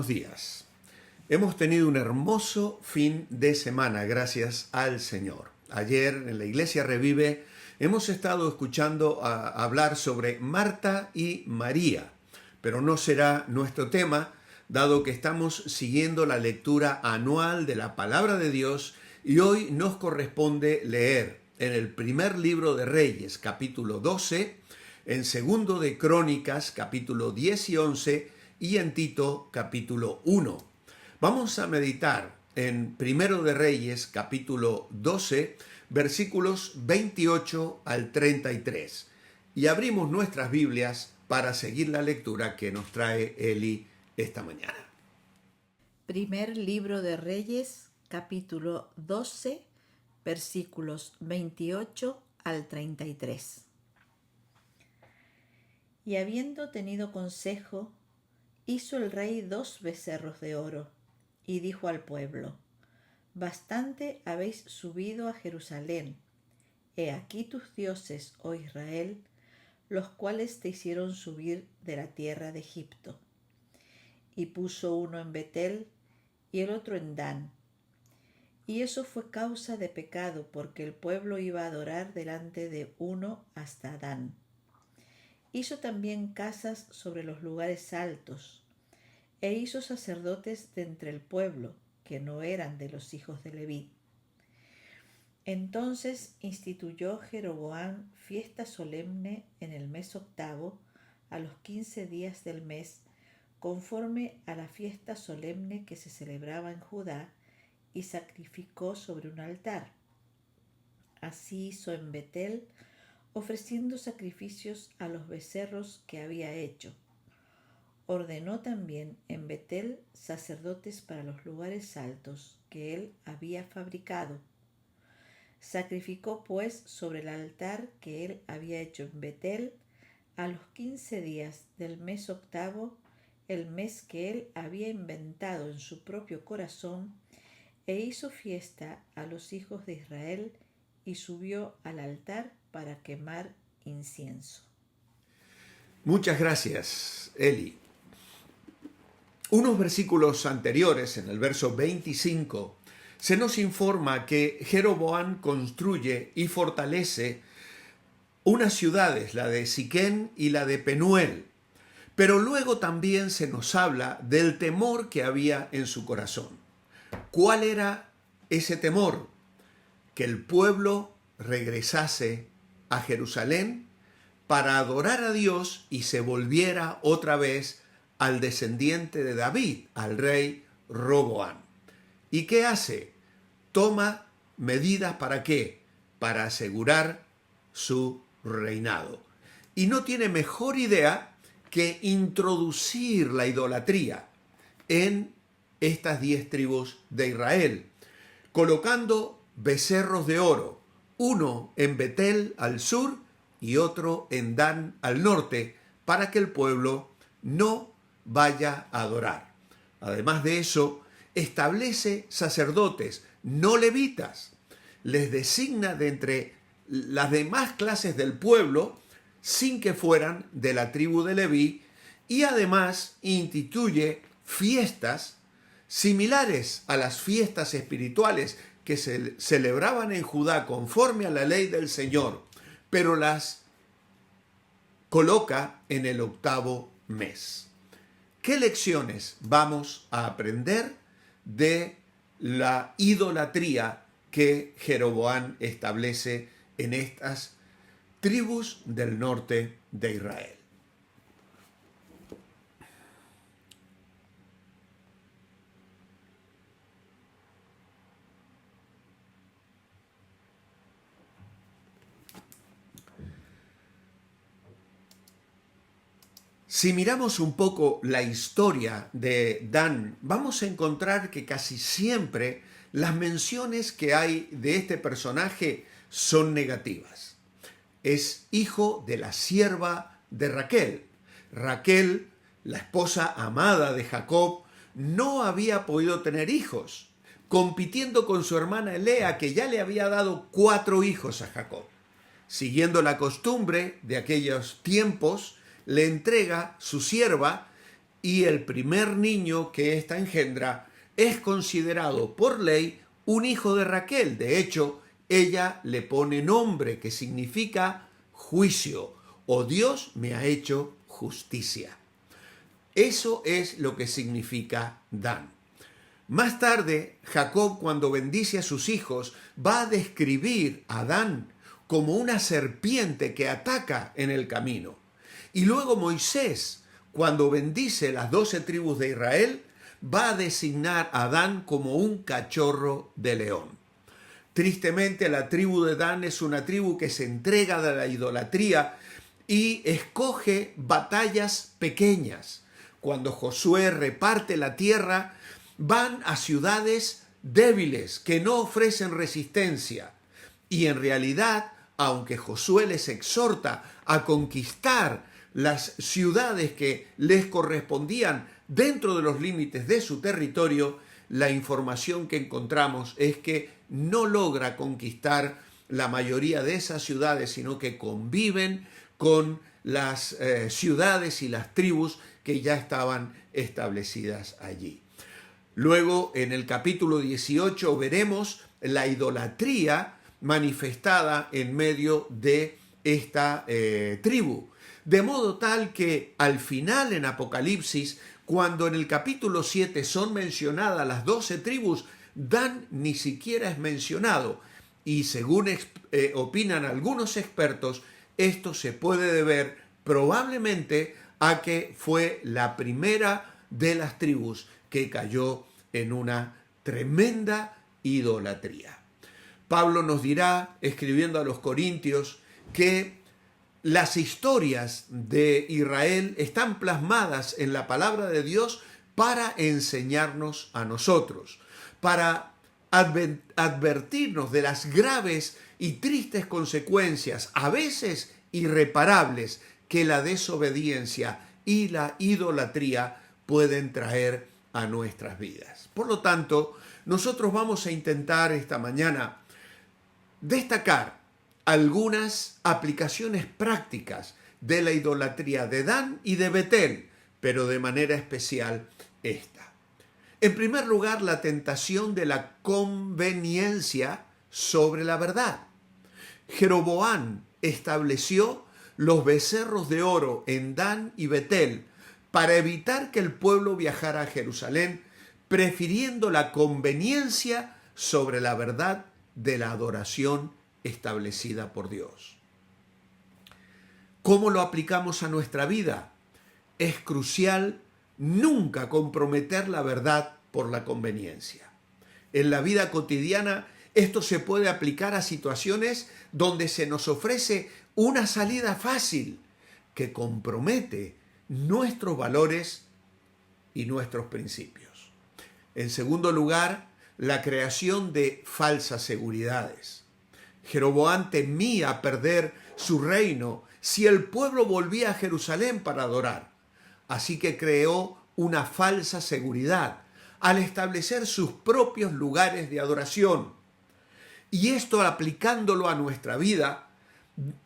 buenos días. Hemos tenido un hermoso fin de semana, gracias al Señor. Ayer en la Iglesia Revive hemos estado escuchando hablar sobre Marta y María, pero no será nuestro tema, dado que estamos siguiendo la lectura anual de la Palabra de Dios y hoy nos corresponde leer en el primer libro de Reyes, capítulo 12, en segundo de Crónicas, capítulo 10 y 11, y en Tito, capítulo 1. Vamos a meditar en primero de Reyes, capítulo 12, versículos 28 al 33. Y abrimos nuestras Biblias para seguir la lectura que nos trae Eli esta mañana. Primer libro de Reyes, capítulo 12, versículos 28 al 33. Y habiendo tenido consejo, hizo el rey 2 becerros de oro, y dijo al pueblo: Bastante habéis subido a Jerusalén. He aquí tus dioses, oh Israel, los cuales te hicieron subir de la tierra de Egipto. Y puso uno en Betel y el otro en Dan. Y eso fue causa de pecado, porque el pueblo iba a adorar delante de uno hasta Dan. Hizo también casas sobre los lugares altos, e hizo sacerdotes de entre el pueblo, que no eran de los hijos de Leví. Entonces instituyó Jeroboam fiesta solemne en el mes octavo, a los 15 días del mes, conforme a la fiesta solemne que se celebraba en Judá, y sacrificó sobre un altar. Así hizo en Betel, ofreciendo sacrificios a los becerros que había hecho. Ordenó también en Betel sacerdotes para los lugares altos que él había fabricado. Sacrificó pues sobre el altar que él había hecho en Betel a los 15 días del mes octavo, el mes que él había inventado en su propio corazón, e hizo fiesta a los hijos de Israel y subió al altar para quemar incienso. Muchas gracias, Eli. Unos versículos anteriores, en el verso 25, se nos informa que Jeroboam construye y fortalece unas ciudades, la de Siquén y la de Penuel, pero luego también se nos habla del temor que había en su corazón. ¿Cuál era ese temor? Que el pueblo regresase a Jerusalén para adorar a Dios y se volviera otra vez al descendiente de David, al rey Roboam. ¿Y qué hace? Toma medidas ¿para qué? Para asegurar su reinado. Y no tiene mejor idea que introducir la idolatría en estas 10 tribus de Israel, colocando becerros de oro, uno en Betel al sur y otro en Dan al norte, para que el pueblo no vaya a adorar. Además de eso, establece sacerdotes, no levitas, les designa de entre las demás clases del pueblo, sin que fueran de la tribu de Leví, y además instituye fiestas similares a las fiestas espirituales que se celebraban en Judá conforme a la ley del Señor, pero las coloca en el octavo mes. ¿Qué lecciones vamos a aprender de la idolatría que Jeroboam establece en estas tribus del norte de Israel? Si miramos un poco la historia de Dan, vamos a encontrar que casi siempre las menciones que hay de este personaje son negativas. Es hijo de la sierva de Raquel. Raquel, la esposa amada de Jacob, no había podido tener hijos, compitiendo con su hermana Lea, que ya le había dado 4 hijos a Jacob. Siguiendo la costumbre de aquellos tiempos, le entrega su sierva y el primer niño que ésta engendra es considerado por ley un hijo de Raquel. De hecho, ella le pone nombre que significa juicio o Dios me ha hecho justicia. Eso es lo que significa Dan. Más tarde, Jacob, cuando bendice a sus hijos, va a describir a Dan como una serpiente que ataca en el camino. Y luego Moisés, cuando bendice las 12 tribus de Israel, va a designar a Dan como un cachorro de león. Tristemente, la tribu de Dan es una tribu que se entrega de la idolatría y escoge batallas pequeñas. Cuando Josué reparte la tierra, van a ciudades débiles que no ofrecen resistencia. Y en realidad, aunque Josué les exhorta a conquistar las ciudades que les correspondían dentro de los límites de su territorio, la información que encontramos es que no logra conquistar la mayoría de esas ciudades, sino que conviven con las ciudades y las tribus que ya estaban establecidas allí. Luego, en el capítulo 18, veremos la idolatría manifestada en medio de esta tribu. De modo tal que al final en Apocalipsis, cuando en el capítulo 7 son mencionadas las 12 tribus, Dan ni siquiera es mencionado. Y según opinan algunos expertos, esto se puede deber probablemente a que fue la primera de las tribus que cayó en una tremenda idolatría. Pablo nos dirá, escribiendo a los Corintios, que las historias de Israel están plasmadas en la palabra de Dios para enseñarnos a nosotros, para advertirnos de las graves y tristes consecuencias, a veces irreparables, que la desobediencia y la idolatría pueden traer a nuestras vidas. Por lo tanto, nosotros vamos a intentar esta mañana destacar algunas aplicaciones prácticas de la idolatría de Dan y de Betel, pero de manera especial esta. En primer lugar, la tentación de la conveniencia sobre la verdad. Jeroboam estableció los becerros de oro en Dan y Betel para evitar que el pueblo viajara a Jerusalén, prefiriendo la conveniencia sobre la verdad de la adoración establecida por Dios. ¿Cómo lo aplicamos a nuestra vida? Es crucial nunca comprometer la verdad por la conveniencia. En la vida cotidiana, esto se puede aplicar a situaciones donde se nos ofrece una salida fácil que compromete nuestros valores y nuestros principios. En segundo lugar, la creación de falsas seguridades. Jeroboam temía perder su reino si el pueblo volvía a Jerusalén para adorar. Así que creó una falsa seguridad al establecer sus propios lugares de adoración. Y esto, aplicándolo a nuestra vida,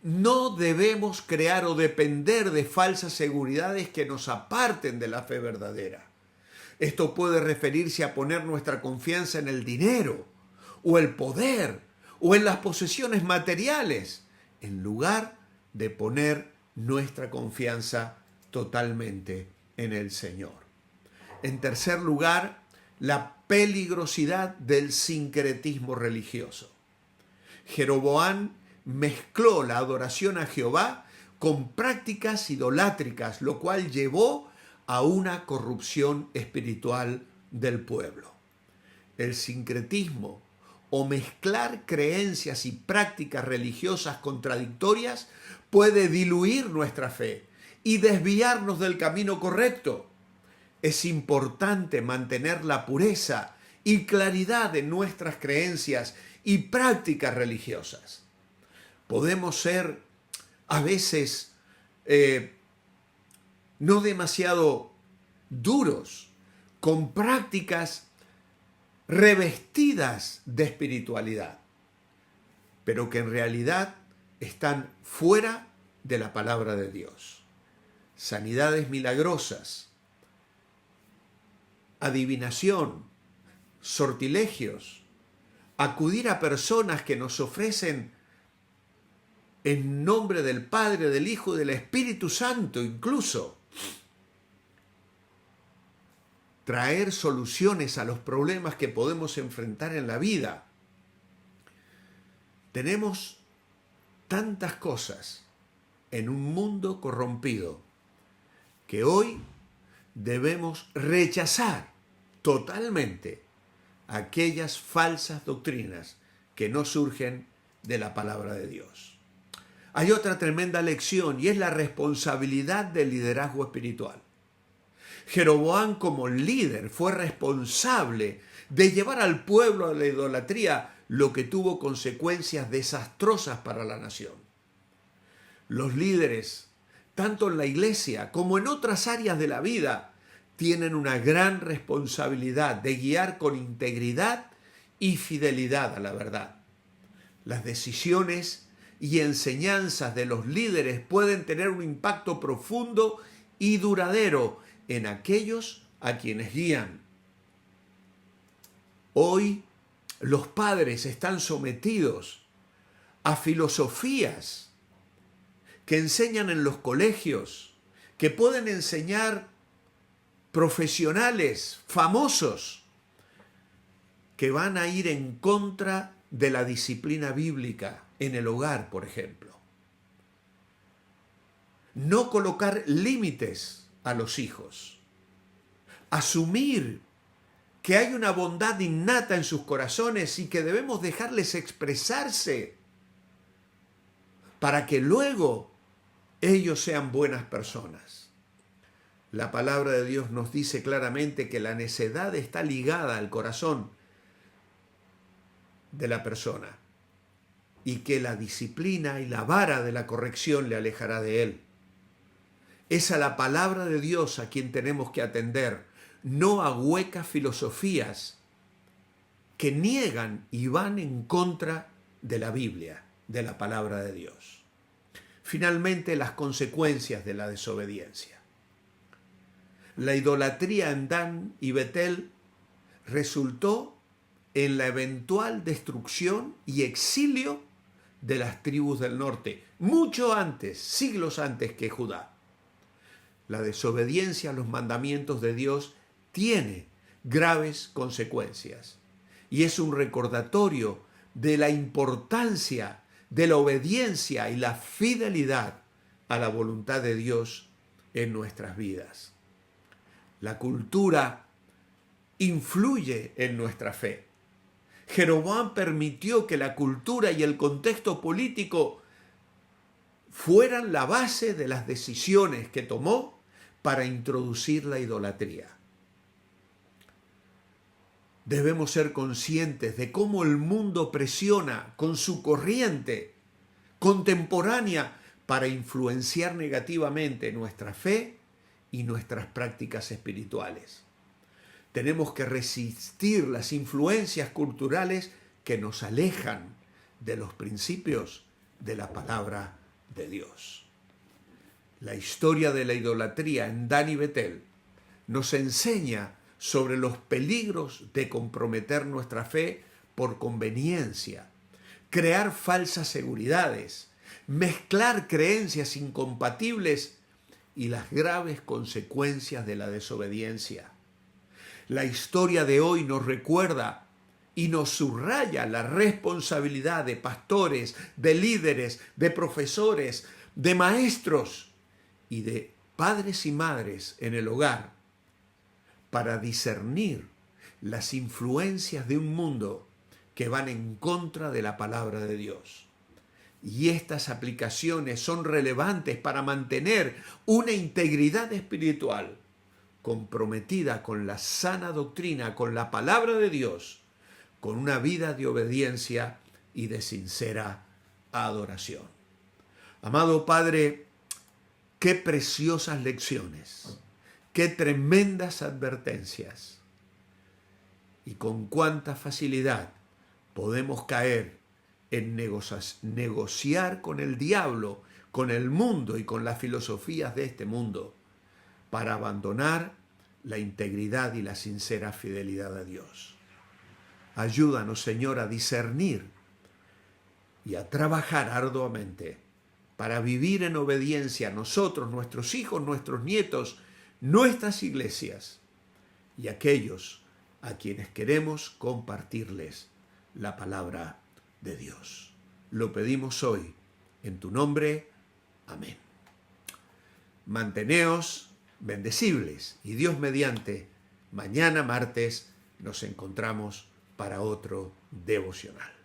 no debemos crear o depender de falsas seguridades que nos aparten de la fe verdadera. Esto puede referirse a poner nuestra confianza en el dinero, o el poder, o en las posesiones materiales, en lugar de poner nuestra confianza totalmente en el Señor. En tercer lugar, la peligrosidad del sincretismo religioso. Jeroboam mezcló la adoración a Jehová con prácticas idolátricas, lo cual llevó a una corrupción espiritual del pueblo. El sincretismo, o mezclar creencias y prácticas religiosas contradictorias, puede diluir nuestra fe y desviarnos del camino correcto. Es importante mantener la pureza y claridad de nuestras creencias y prácticas religiosas. Podemos ser a veces no demasiado duros con prácticas revestidas de espiritualidad, pero que en realidad están fuera de la palabra de Dios. Sanidades milagrosas, adivinación, sortilegios, acudir a personas que nos ofrecen en nombre del Padre, del Hijo y del Espíritu Santo incluso traer soluciones a los problemas que podemos enfrentar en la vida. Tenemos tantas cosas en un mundo corrompido que hoy debemos rechazar totalmente aquellas falsas doctrinas que no surgen de la palabra de Dios. Hay otra tremenda lección y es la responsabilidad del liderazgo espiritual. Jeroboam como líder fue responsable de llevar al pueblo a la idolatría, lo que tuvo consecuencias desastrosas para la nación. Los líderes, tanto en la iglesia como en otras áreas de la vida, tienen una gran responsabilidad de guiar con integridad y fidelidad a la verdad. Las decisiones y enseñanzas de los líderes pueden tener un impacto profundo y duradero en aquellos a quienes guían. Hoy los padres están sometidos a filosofías que enseñan en los colegios, que pueden enseñar profesionales famosos, que van a ir en contra de la disciplina bíblica en el hogar, por ejemplo. No colocar límites a los hijos. Asumir que hay una bondad innata en sus corazones y que debemos dejarles expresarse para que luego ellos sean buenas personas. La palabra de Dios nos dice claramente que la necedad está ligada al corazón de la persona y que la disciplina y la vara de la corrección le alejará de él. Es a la palabra de Dios a quien tenemos que atender, no a huecas filosofías que niegan y van en contra de la Biblia, de la palabra de Dios. Finalmente, las consecuencias de la desobediencia. La idolatría en Dan y Betel resultó en la eventual destrucción y exilio de las tribus del norte, mucho antes, siglos antes que Judá. La desobediencia a los mandamientos de Dios tiene graves consecuencias y es un recordatorio de la importancia de la obediencia y la fidelidad a la voluntad de Dios en nuestras vidas. La cultura influye en nuestra fe. Jeroboam permitió que la cultura y el contexto político fueran la base de las decisiones que tomó para introducir la idolatría. Debemos ser conscientes de cómo el mundo presiona con su corriente contemporánea para influenciar negativamente nuestra fe y nuestras prácticas espirituales. Tenemos que resistir las influencias culturales que nos alejan de los principios de la palabra de Dios. La historia de la idolatría en Dan y Betel nos enseña sobre los peligros de comprometer nuestra fe por conveniencia, crear falsas seguridades, mezclar creencias incompatibles y las graves consecuencias de la desobediencia. La historia de hoy nos recuerda y nos subraya la responsabilidad de pastores, de líderes, de profesores, de maestros y de padres y madres en el hogar para discernir las influencias de un mundo que van en contra de la palabra de Dios. Y estas aplicaciones son relevantes para mantener una integridad espiritual comprometida con la sana doctrina, con la palabra de Dios, con una vida de obediencia y de sincera adoración. Amado Padre, qué preciosas lecciones, qué tremendas advertencias y con cuánta facilidad podemos caer en negociar con el diablo, con el mundo y con las filosofías de este mundo para abandonar la integridad y la sincera fidelidad a Dios. Ayúdanos, Señor, a discernir y a trabajar arduamente para vivir en obediencia a nosotros, nuestros hijos, nuestros nietos, nuestras iglesias y aquellos a quienes queremos compartirles la palabra de Dios. Lo pedimos hoy en tu nombre. Amén. Manteneos bendecibles y Dios mediante, mañana martes nos encontramos para otro devocional.